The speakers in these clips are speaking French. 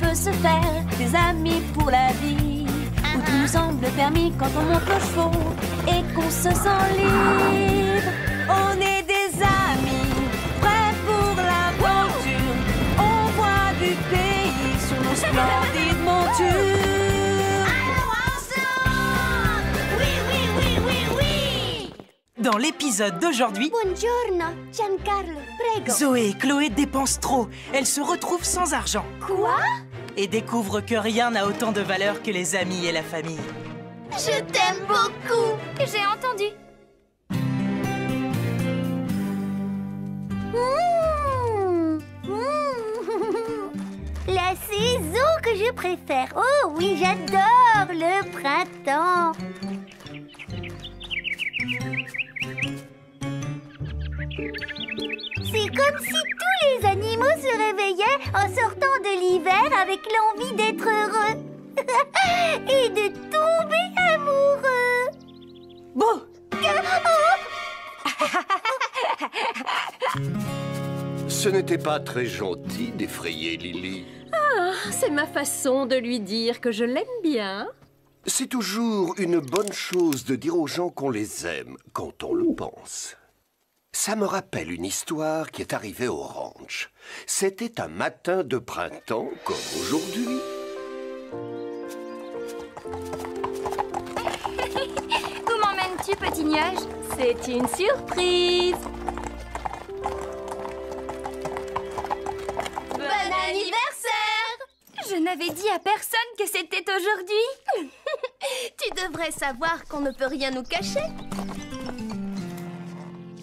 peut se faire des amis pour la vie, où tout nous semble permis quand on monte aux chevaux et qu'on se sent libre. On est des amis, prêts pour l'aventure. On voit du pays sur nos splendides montures. Dans l'épisode d'aujourd'hui, Buongiorno, Giancarlo, prego. Zoé et Chloé dépensent trop. Elles se retrouvent sans argent. Quoi? Et découvrent que rien n'a autant de valeur que les amis et la famille. Je t'aime beaucoup. J'ai entendu. La saison que je préfère. Oh oui, j'adore le printemps. C'est comme si tous les animaux se réveillaient en sortant de l'hiver avec l'envie d'être heureux et de tomber amoureux. Bon, Ce n'était pas très gentil d'effrayer Lily. C'est ma façon de lui dire que je l'aime bien. C'est toujours une bonne chose de dire aux gens qu'on les aime quand on le pense. Ça me rappelle une histoire qui est arrivée au ranch. C'était un matin de printemps comme aujourd'hui. Où m'emmènes-tu, petit nuage? C'est une surprise. Bon anniversaire! Je n'avais dit à personne que c'était aujourd'hui. Tu devrais savoir qu'on ne peut rien nous cacher.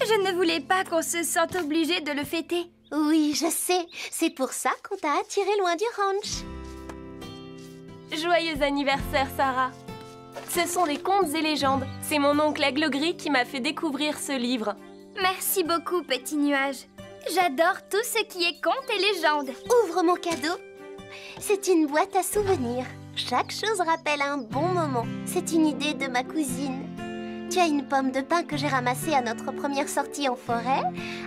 Je ne voulais pas qu'on se sente obligé de le fêter. Oui, je sais. C'est pour ça qu'on t'a attiré loin du ranch. Joyeux anniversaire, Sarah. Ce sont les contes et légendes. C'est mon oncle Aigle Gris qui m'a fait découvrir ce livre. Merci beaucoup, petit nuage. J'adore tout ce qui est contes et légendes. Ouvre mon cadeau. C'est une boîte à souvenirs. Chaque chose rappelle un bon moment. C'est une idée de ma cousine. Tu as une pomme de pin que j'ai ramassée à notre première sortie en forêt,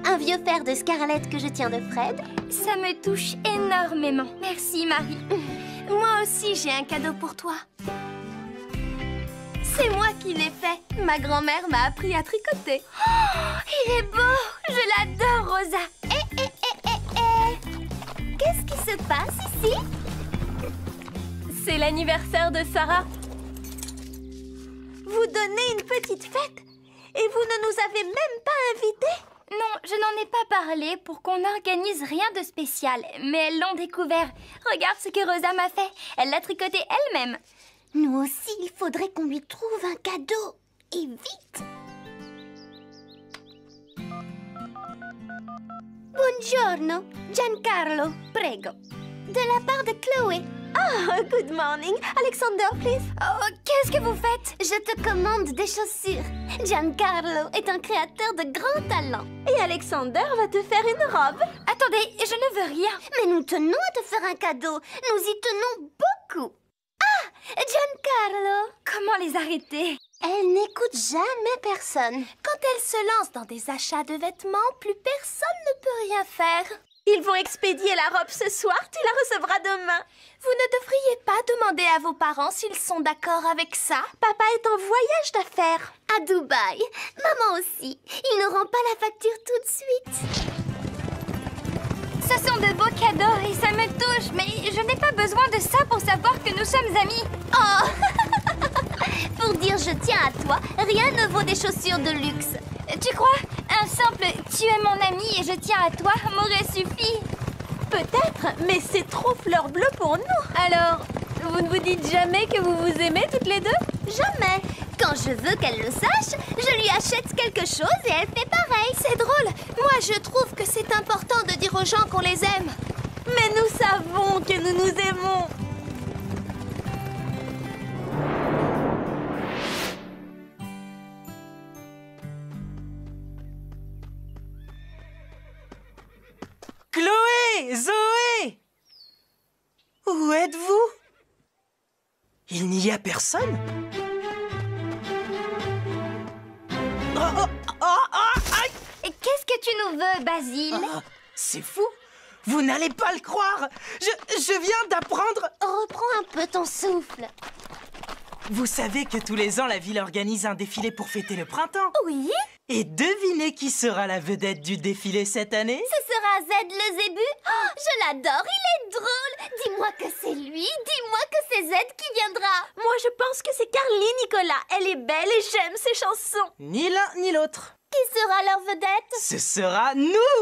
un vieux fer de Scarlett que je tiens de Fred. Ça me touche énormément. Merci, Marie. Moi aussi, j'ai un cadeau pour toi. C'est moi qui l'ai fait. Ma grand-mère m'a appris à tricoter. Oh, il est beau. Je l'adore, Rosa. Qu'est-ce qui se passe ici? C'est l'anniversaire de Sarah. Vous donnez une petite fête et vous ne nous avez même pas invités? Non, je n'en ai pas parlé pour qu'on n'organise rien de spécial. Mais elles l'ont découvert. Regarde ce que Rosa m'a fait. Elle l'a tricoté elle-même. Nous aussi, il faudrait qu'on lui trouve un cadeau. Et vite! Buongiorno, Giancarlo, prego. De la part de Chloé. Oh, good morning. Alexander, please. Oh, qu'est-ce que vous faites? Je te commande des chaussures. Giancarlo est un créateur de grand talent. Et Alexander va te faire une robe. Attendez, je ne veux rien. Mais nous tenons à te faire un cadeau. Nous y tenons beaucoup. Ah, Giancarlo. Comment les arrêter? Elle n'écoute jamais personne. Quand elle se lance dans des achats de vêtements, plus personne ne peut rien faire. Ils vont expédier la robe ce soir, tu la recevras demain. Vous ne devriez pas demander à vos parents s'ils sont d'accord avec ça. Papa est en voyage d'affaires. À Dubaï. Maman aussi. Il ne rend pas la facture tout de suite. Ce sont de beaux cadeaux et ça me touche, mais je n'ai pas besoin de ça pour savoir que nous sommes amis. Oh. Pour dire je tiens à toi, rien ne vaut des chaussures de luxe. Tu crois? Un simple « tu es mon ami et je tiens à toi » m'aurait suffi. Peut-être, mais c'est trop fleur bleue pour nous. Alors, vous ne vous dites jamais que vous vous aimez toutes les deux? Jamais. Quand je veux qu'elle le sache, je lui achète quelque chose et elle fait pareil. C'est drôle. Moi, je trouve que c'est important de dire aux gens qu'on les aime. Mais nous savons que nous nous aimons. Chloé, Zoé! Où êtes-vous? Il n'y a personne? Oh, oh, oh, oh, aïe! Et qu'est-ce que tu nous veux, Basile? Ah, c'est fou! Vous n'allez pas le croire. Je viens d'apprendre... Reprends un peu ton souffle. Vous savez que tous les ans, la ville organise un défilé pour fêter le printemps. Oui? Et devinez qui sera la vedette du défilé cette année? Ce sera Z le zébu? Oh, je l'adore, il est drôle. Dis-moi que c'est lui, dis-moi que c'est Z qui viendra. Moi, je pense que c'est Carly Nicolas. Elle est belle et j'aime ses chansons. Ni l'un ni l'autre. Qui sera leur vedette? Ce sera nous!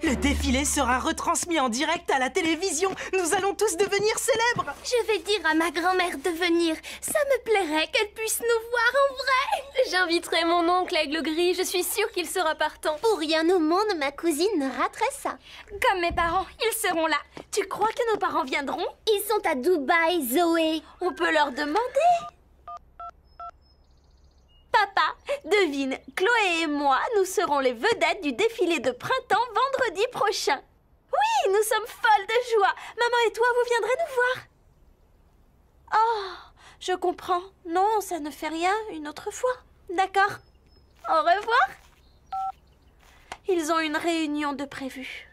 Le défilé sera retransmis en direct à la télévision. Nous allons tous devenir célèbres. Je vais dire à ma grand-mère de venir. Ça me plairait qu'elle puisse nous voir en vrai. J'inviterai mon oncle Aigle Gris, je suis sûre qu'il sera partant. Pour rien au monde, ma cousine ne raterait ça. Comme mes parents, ils seront là. Tu crois que nos parents viendront? Ils sont à Dubaï, Zoé. On peut leur demander. Papa, devine, Chloé et moi, nous serons les vedettes du défilé de printemps vendredi prochain. Oui, nous sommes folles de joie. Maman et toi, vous viendrez nous voir. Oh, je comprends. Non, ça ne fait rien, une autre fois. D'accord. Au revoir. Ils ont une réunion de prévue.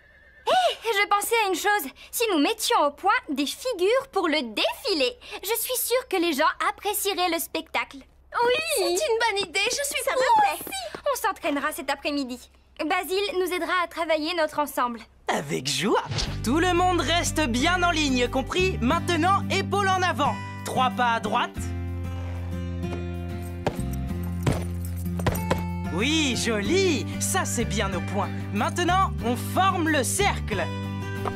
Je pensais à une chose. Si nous mettions au point des figures pour le défilé, je suis sûre que les gens apprécieraient le spectacle. Oui, c'est une bonne idée, je suis Ça me plaît. On s'entraînera cet après-midi. Basile nous aidera à travailler notre ensemble. Avec joie. Tout le monde reste bien en ligne, compris? Maintenant, épaules en avant. 3 pas à droite. Oui, joli. Ça, c'est bien au point. Maintenant, on forme le cercle.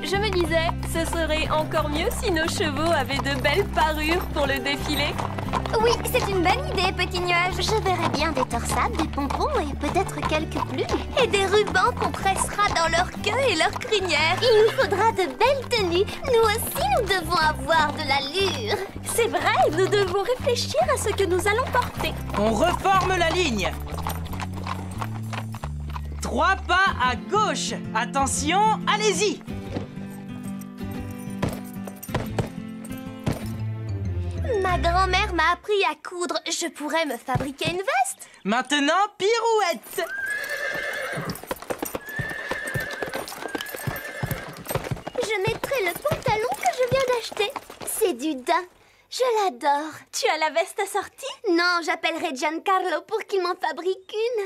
Je me disais, ce serait encore mieux si nos chevaux avaient de belles parures pour le défilé. Oui, c'est une bonne idée, petit nuage. Je verrais bien des torsades, des pompons et peut-être quelques plumes. Et des rubans qu'on pressera dans leur queue et leur crinière. Il nous faudra de belles tenues. Nous aussi, nous devons avoir de l'allure. C'est vrai, nous devons réfléchir à ce que nous allons porter. On reforme la ligne. 3 pas à gauche. Attention, allez-y. Ma grand-mère m'a appris à coudre. Je pourrais me fabriquer une veste. Maintenant, pirouette. Je mettrai le pantalon que je viens d'acheter. C'est du daim. Je l'adore. Tu as la veste assortie? Non, j'appellerai Giancarlo pour qu'il m'en fabrique une.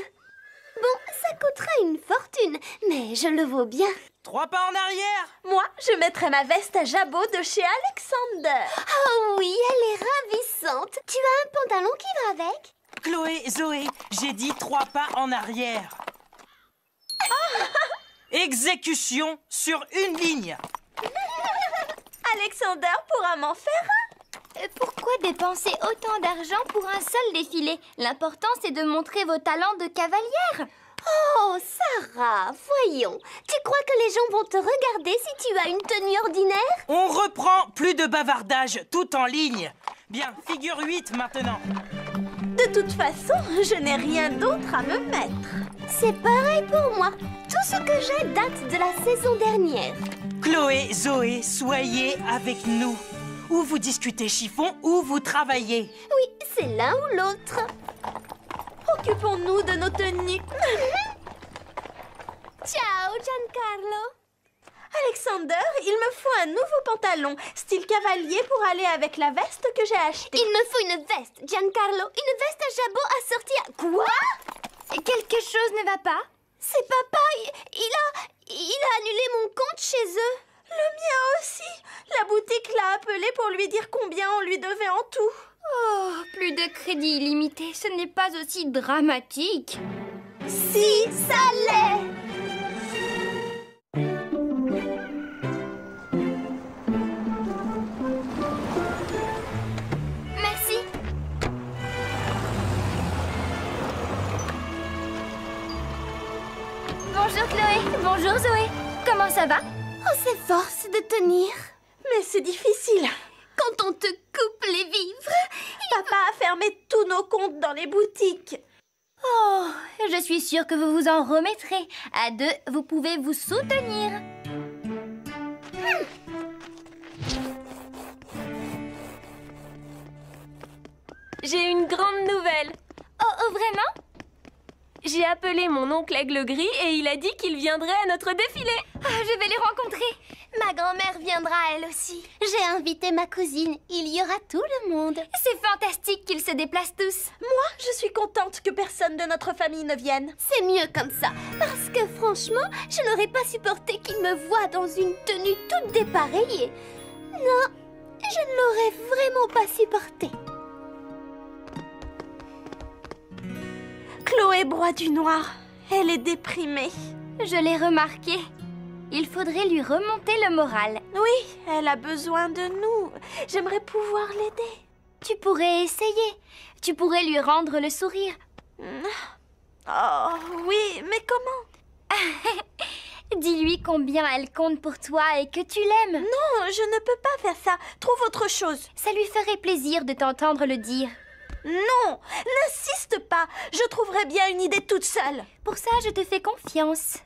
Bon, ça coûtera une fortune, mais je le vaux bien. 3 pas en arrière. Moi, je mettrai ma veste à jabot de chez Alexander. Oh oui, elle est ravissante. Tu as un pantalon qui va avec? Chloé, Zoé, j'ai dit 3 pas en arrière. Exécution sur une ligne. Alexander pourra m'en faire un. Pourquoi dépenser autant d'argent pour un seul défilé? L'important, c'est de montrer vos talents de cavalière. Oh, Sarah, voyons. Tu crois que les gens vont te regarder si tu as une tenue ordinaire? On reprend, plus de bavardage, tout en ligne. Bien, figure 8 maintenant. De toute façon, je n'ai rien d'autre à me mettre. C'est pareil pour moi. Tout ce que j'ai date de la saison dernière. Chloé, Zoé, soyez avec nous. Ou vous discutez chiffon, ou vous travaillez. Oui, c'est l'un ou l'autre. Occupons-nous de nos tenues. Ciao, Giancarlo. Alexander, il me faut un nouveau pantalon, style cavalier, pour aller avec la veste que j'ai achetée. Il me faut une veste, Giancarlo. Une veste à jabot assortie à... Quoi? Quelque chose ne va pas? C'est papa, il a annulé mon compte chez eux. Le mien aussi. La boutique l'a appelé pour lui dire combien on lui devait en tout. Oh, plus de crédit illimité, ce n'est pas aussi dramatique. Si, ça l'est. Merci. Bonjour Chloé, bonjour Zoé. Comment ça va? On s'efforce de tenir. Mais c'est difficile. Quand on te coupe les vivres. Papa a fermé tous nos comptes dans les boutiques. Oh, je suis sûre que vous vous en remettrez. À deux, vous pouvez vous soutenir. J'ai une grande nouvelle. Oh, vraiment? J'ai appelé mon oncle Aigle Gris et il a dit qu'il viendrait à notre défilé. Ah, je vais les rencontrer. Ma grand-mère viendra elle aussi. J'ai invité ma cousine. Il y aura tout le monde. C'est fantastique qu'ils se déplacent tous. Moi, je suis contente que personne de notre famille ne vienne. C'est mieux comme ça. Parce que franchement, je n'aurais pas supporté qu'il me voie dans une tenue toute dépareillée. Non, je ne l'aurais vraiment pas supporté. Chloé broie du noir. Elle est déprimée. Je l'ai remarqué. Il faudrait lui remonter le moral. Oui, elle a besoin de nous. J'aimerais pouvoir l'aider. Tu pourrais essayer. Tu pourrais lui rendre le sourire. Oh, oui, mais comment? Dis-lui combien elle compte pour toi et que tu l'aimes. Non, je ne peux pas faire ça. Trouve autre chose. Ça lui ferait plaisir de t'entendre le dire. Non, n'insiste pas. Je trouverai bien une idée toute seule. Pour ça, je te fais confiance.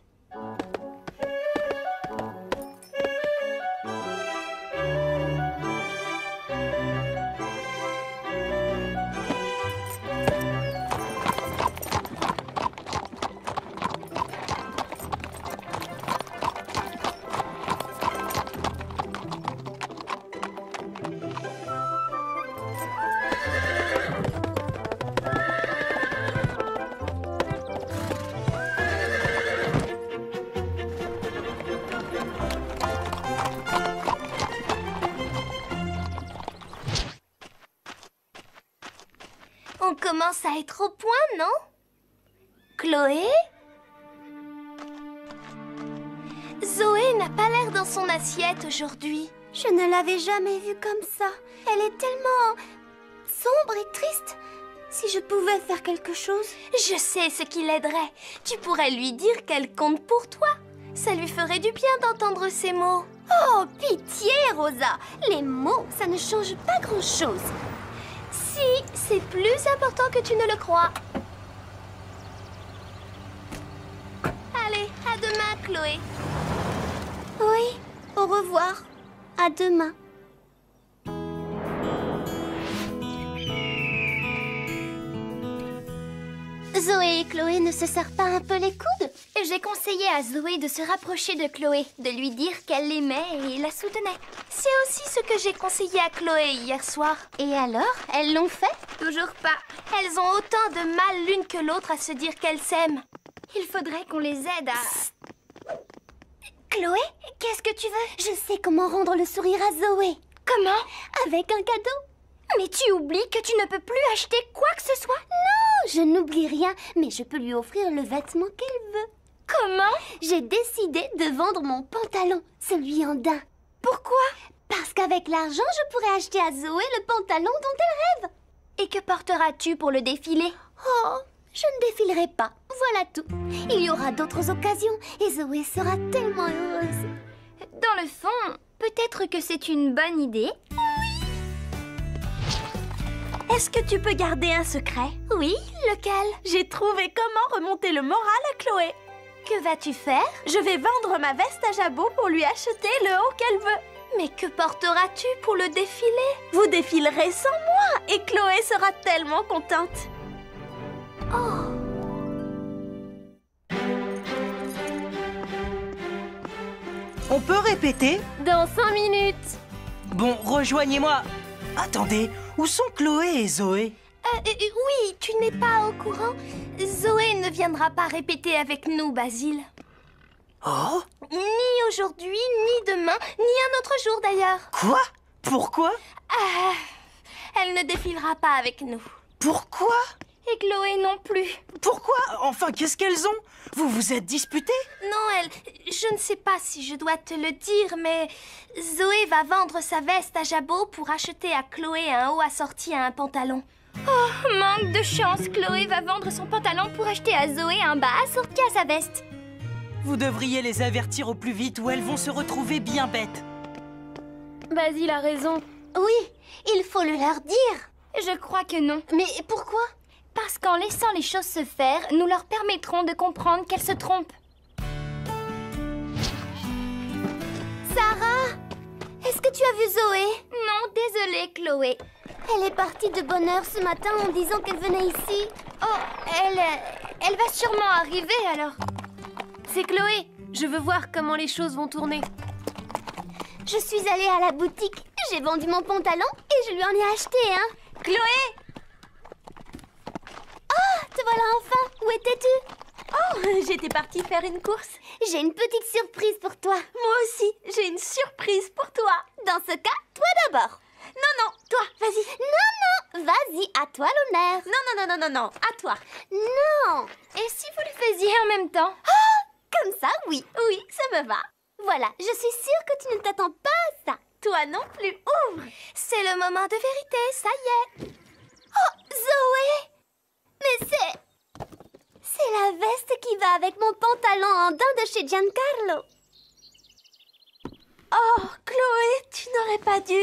On commence à être au point, non? Chloé? Zoé n'a pas l'air dans son assiette aujourd'hui. Je ne l'avais jamais vue comme ça. Elle est tellement sombre et triste. Si je pouvais faire quelque chose... Je sais ce qui l'aiderait. Tu pourrais lui dire qu'elle compte pour toi. Ça lui ferait du bien d'entendre ces mots. Oh, pitié, Rosa. Les mots, ça ne change pas grand-chose. Si, c'est plus important que tu ne le crois. Allez, à demain, Chloé. Oui, au revoir. À demain. Zoé et Chloé ne se serrent pas un peu les coudes? J'ai conseillé à Zoé de se rapprocher de Chloé, de lui dire qu'elle l'aimait et la soutenait. C'est aussi ce que j'ai conseillé à Chloé hier soir. Et alors, elles l'ont fait? Toujours pas. Elles ont autant de mal l'une que l'autre à se dire qu'elles s'aiment. Il faudrait qu'on les aide à... Chloé, qu'est-ce que tu veux? Je sais comment rendre le sourire à Zoé. Comment? Avec un cadeau. Mais tu oublies que tu ne peux plus acheter quoi que ce soit? Non, je n'oublie rien, mais je peux lui offrir le vêtement qu'elle veut. Comment? J'ai décidé de vendre mon pantalon, celui en daim. Pourquoi? Parce qu'avec l'argent, je pourrais acheter à Zoé le pantalon dont elle rêve. Et que porteras-tu pour le défilé? Oh, je ne défilerai pas. Voilà tout. Il y aura d'autres occasions et Zoé sera tellement heureuse. Dans le fond, peut-être que c'est une bonne idée. Est-ce que tu peux garder un secret? Oui, lequel? J'ai trouvé comment remonter le moral à Chloé. Que vas-tu faire? Je vais vendre ma veste à Jabot pour lui acheter le haut qu'elle veut. Mais que porteras-tu pour le défilé? Vous défilerez sans moi et Chloé sera tellement contente. Oh! On peut répéter? Dans 5 minutes. Bon, rejoignez-moi. Attendez, où sont Chloé et Zoé? Oui, tu n'es pas au courant? Zoé ne viendra pas répéter avec nous, Basile. Oh? Ni aujourd'hui, ni demain, ni un autre jour d'ailleurs. Quoi? Pourquoi? Elle ne défilera pas avec nous. Pourquoi? Et Chloé non plus. Pourquoi? Enfin, qu'est-ce qu'elles ont? Vous vous êtes disputés? Non, je ne sais pas si je dois te le dire, mais Zoé va vendre sa veste à Jabot pour acheter à Chloé un haut assorti à un pantalon. Oh, manque de chance. Chloé va vendre son pantalon pour acheter à Zoé un bas assorti à sa veste. Vous devriez les avertir au plus vite ou elles vont se retrouver bien bêtes. Basile a raison. Oui, il faut le leur dire. Je crois que non. Mais pourquoi? Parce qu'en laissant les choses se faire, nous leur permettrons de comprendre qu'elles se trompent. Sarah, est-ce que tu as vu Zoé? Non, désolée, Chloé. Elle est partie de bonne heure ce matin en disant qu'elle venait ici. Oh, Elle va sûrement arriver alors. C'est Chloé. Je veux voir comment les choses vont tourner. Je suis allée à la boutique, j'ai vendu mon pantalon et je lui en ai acheté un. Chloé! Oh, te voilà enfin. Où étais-tu? Oh, j'étais partie faire une course. J'ai une petite surprise pour toi. Moi aussi, j'ai une surprise pour toi. Dans ce cas, toi d'abord. Non, toi, vas-y. Non, vas-y, à toi l'honneur. Non, à toi. Non. Et si vous le faisiez en même temps? Comme ça, oui. Oui, ça me va. Voilà, je suis sûre que tu ne t'attends pas à ça. Toi non plus, ouvre. C'est le moment de vérité, ça y est. Oh, Zoé! Mais c'est la veste qui va avec mon pantalon en dents de chez Giancarlo. Oh, Chloé, tu n'aurais pas dû.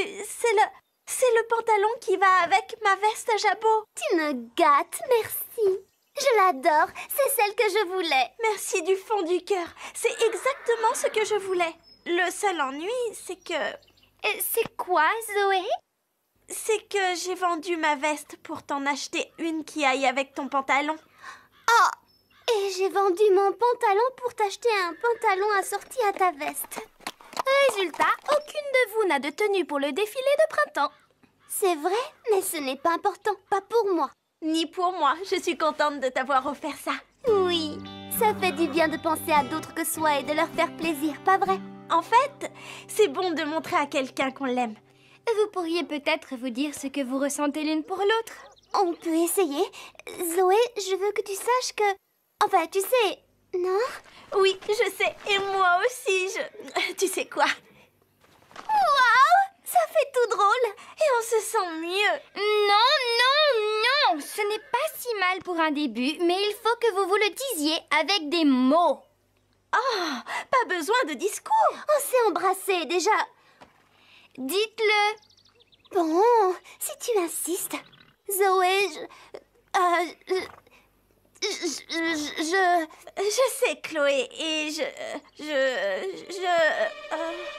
C'est le pantalon qui va avec ma veste à jabot. Tu me gâtes, merci. Je l'adore, c'est celle que je voulais. Merci du fond du cœur. C'est exactement ce que je voulais. Le seul ennui, c'est que... C'est quoi, Zoé? C'est que j'ai vendu ma veste pour t'en acheter une qui aille avec ton pantalon. Oh, et j'ai vendu mon pantalon pour t'acheter un pantalon assorti à ta veste. Résultat, aucune de vous n'a de tenue pour le défilé de printemps. C'est vrai, mais ce n'est pas important, pas pour moi. Ni pour moi, je suis contente de t'avoir offert ça. Oui, ça fait du bien de penser à d'autres que soi et de leur faire plaisir, pas vrai? En fait, c'est bon de montrer à quelqu'un qu'on l'aime. Vous pourriez peut-être vous dire ce que vous ressentez l'une pour l'autre. On peut essayer. Zoé, je veux que tu saches que... Enfin, tu sais... Non? Oui, je sais. Et moi aussi, Tu sais quoi? Waouh! Ça fait tout drôle. Et on se sent mieux. Non! Ce n'est pas si mal pour un début, mais il faut que vous vous le disiez avec des mots. Oh, pas besoin de discours. On s'est embrassés déjà. Dites-le. Bon, si tu insistes. Zoé, Je sais, Chloé, et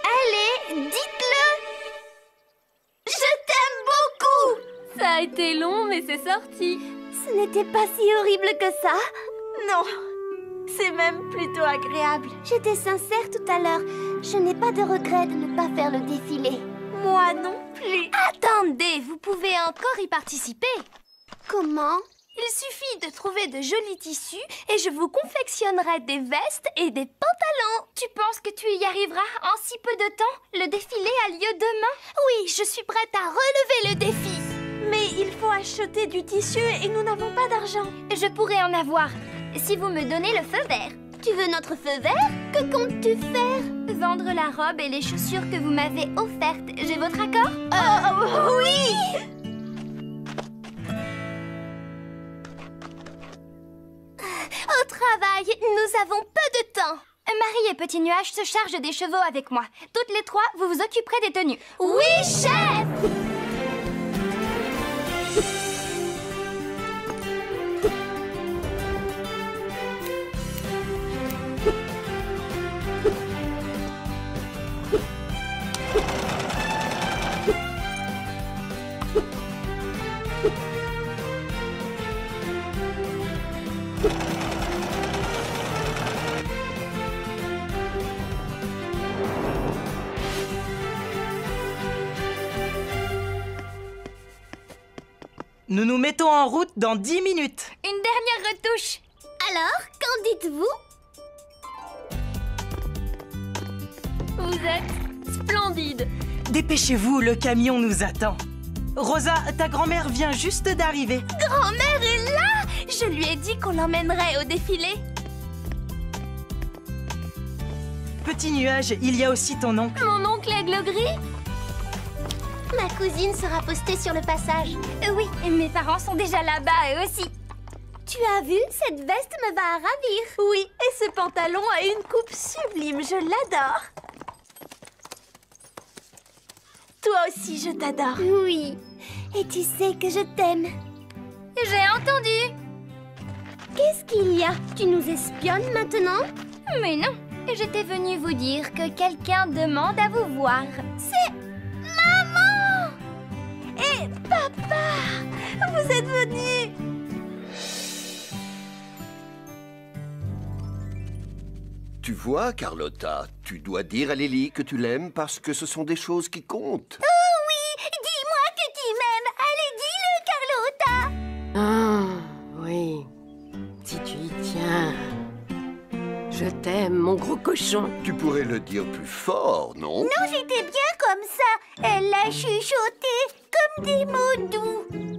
Allez, dites-le. Je t'aime beaucoup. Ça a été long, mais c'est sorti. Ce n'était pas si horrible que ça. Non, c'est même plutôt agréable. J'étais sincère tout à l'heure. Je n'ai pas de regret de ne pas faire le défilé. Moi non plus. Attendez, vous pouvez encore y participer. Comment? Il suffit de trouver de jolis tissus et je vous confectionnerai des vestes et des pantalons. Tu penses que tu y arriveras en si peu de temps? Le défilé a lieu demain. Oui, je suis prête à relever le défi. Mais il faut acheter du tissu et nous n'avons pas d'argent. Je pourrais en avoir, si vous me donnez le feu vert. Tu veux notre feu vert? Que comptes-tu faire? Vendre la robe et les chaussures que vous m'avez offertes. J'ai votre accord? Oui! Au travail, nous avons peu de temps. Marie et Petit Nuage se chargent des chevaux avec moi. Toutes les trois, vous vous occuperez des tenues. Oui, chef! Nous nous mettons en route dans 10 minutes. Une dernière retouche. Alors, qu'en dites-vous? Vous êtes splendide. Dépêchez-vous, le camion nous attend. Rosa, ta grand-mère vient juste d'arriver. Grand-mère est là! Je lui ai dit qu'on l'emmènerait au défilé. Petit Nuage, il y a aussi ton oncle. Mon oncle Aigle Gris? Ma cousine sera postée sur le passage. Oui, mes parents sont déjà là-bas, eux aussi. Tu as vu? Cette veste me va ravir. Oui, et ce pantalon a une coupe sublime, je l'adore. Toi aussi, je t'adore. Oui, et tu sais que je t'aime. J'ai entendu. Qu'est-ce qu'il y a? Tu nous espionnes maintenant? Mais non, j'étais venue vous dire que quelqu'un demande à vous voir. C'est maman! Et papa! Vous êtes venus! Tu vois, Carlotta, tu dois dire à Lily que tu l'aimes parce que ce sont des choses qui comptent. Oh oui, dis-moi que tu m'aimes. Allez, dis-le, Carlotta. Ah, oui. Si tu y tiens. Je t'aime, mon gros cochon. Tu pourrais le dire plus fort, non? Non, j'étais bien comme ça. Elle l'a chuchoté comme des mots doux.